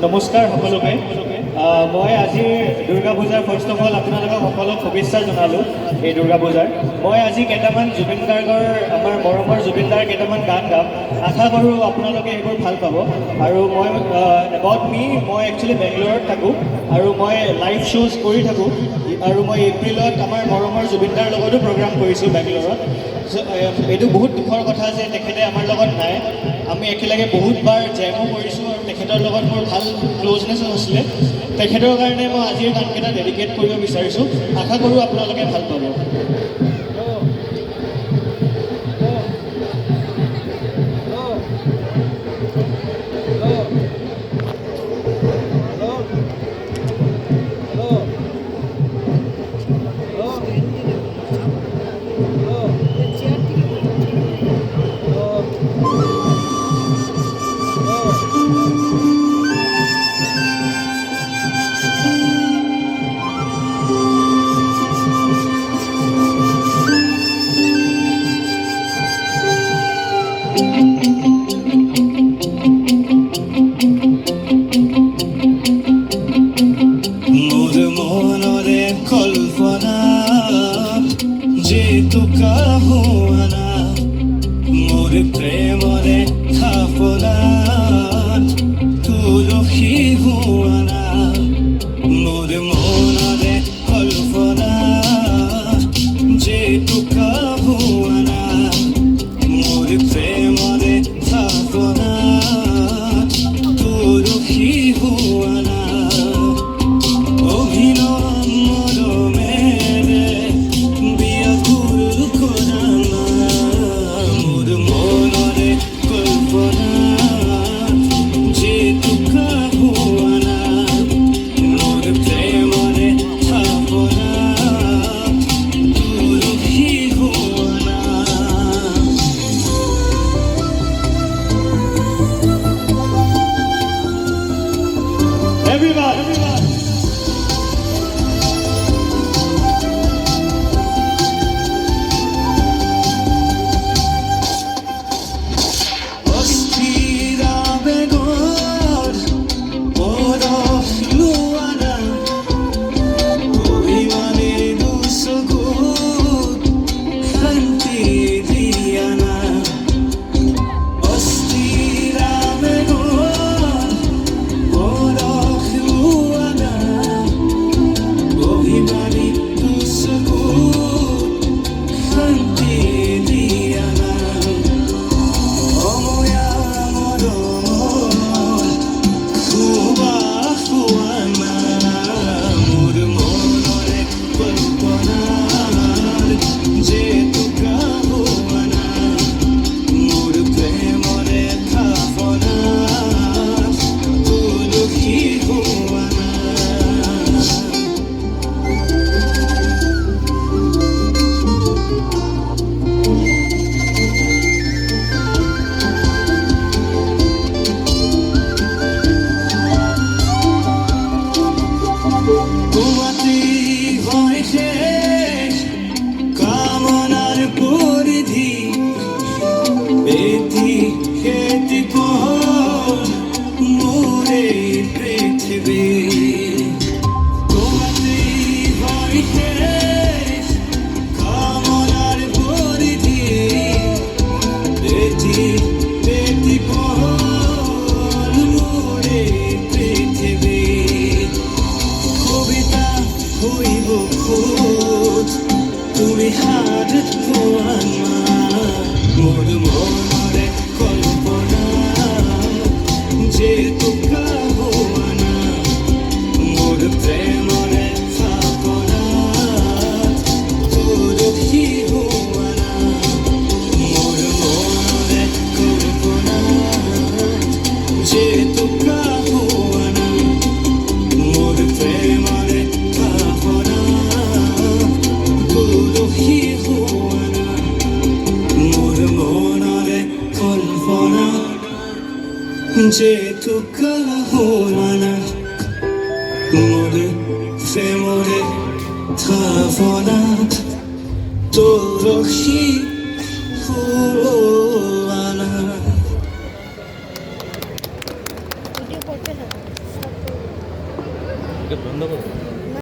নমস্কাৰ সকলোকে মই আজি দুৰ্গা পূজাৰ ফাৰ্ষ্ট অফ অল আপোনালোকক সকলোক শুভেচ্ছা জনালোঁ এই দুৰ্গা পূজাৰ মই আজি কেইটামান জুবিন গাৰ্গৰ আমাৰ মৰমৰ জুবিন দাৰ কেইটামান গান গাম আশা কৰোঁ আপোনালোকে এইবোৰ ভাল পাব আৰু মই এবাউট মি মই একচুৱেলি বেংগলোৰত থাকোঁ আৰু মই লাইভ শ্ব'জ কৰি থাকোঁ আৰু মই এপ্ৰিলত আমাৰ মৰমৰ জুবিন দাৰ লগতো প্ৰগ্ৰাম কৰিছোঁ বেংগলোৰত এইটো বহুত দুখৰ কথা যে তেখেতে আমাৰ লগত নাই আমি একেলগে বহুতবাৰ জেমো কৰিছোঁ আৰু তেখেতৰ লগত মোৰ ভাল ক্ল'জনেছো আছিলে তেখেতৰ কাৰণে মই আজিৰ গানকেইটা ডেডিকেট কৰিব বিচাৰিছোঁ আশা কৰোঁ আপোনালোকে ভাল পাব প্রেমরে থাপনা তুলসী হুয়ানা মোর মনরে কল্পনা যে টুকা হুয়ানা মোর প্রেমরে থাপনা তুলসী হুয়ানা অভিনয় মরমেরে বিয়া কুল কোরানা মোর মনরে কল্পনা যে টুকা হুয়ানা মোর প্রেমরে থাপনা তুলসী হুয়ানা Everybody. অস্থিরা বেগর পরশ লুয়ানা অভিমানে দুসগুত শান্তি দিয়ানা অস্থিরা বেগর পরশ লুয়ানা অভিমানে দুসগুত শান্তি দিয়ানা অময়া মরমর খুবা খুয়ানা মোর মনরে কল্পনার যে টুকা হুয়ানা মোর প্রেমরে থাপনা তুলসী হুয়ানা তোমাতে হয় শেষ কামনার পরিধি এটি খেতি পর মোরে পৃথিবী তোমাতে হয় শেষ কামনার পরিধি এটি খেতি পর মোরে পৃথিবী কবিতা হইব খোঁজ তুমি হাত খোয়ানা মোর মনরে কল্পনা যে টুকা হুয়ানা মোর প্রেমরে থাপনা তুলসী হুয়ানা মোর মনরে কল্পনা যে টুকা হুয়ানা মোর প্রেমরে থাপনা তুলসী হুয়ানা মোর মনরে কল্পনা যে টুকা হুয়ানা মোর প্রেমরে থাপনা তুলসী হুয়ানা করতে থাকো। বন্ধ করো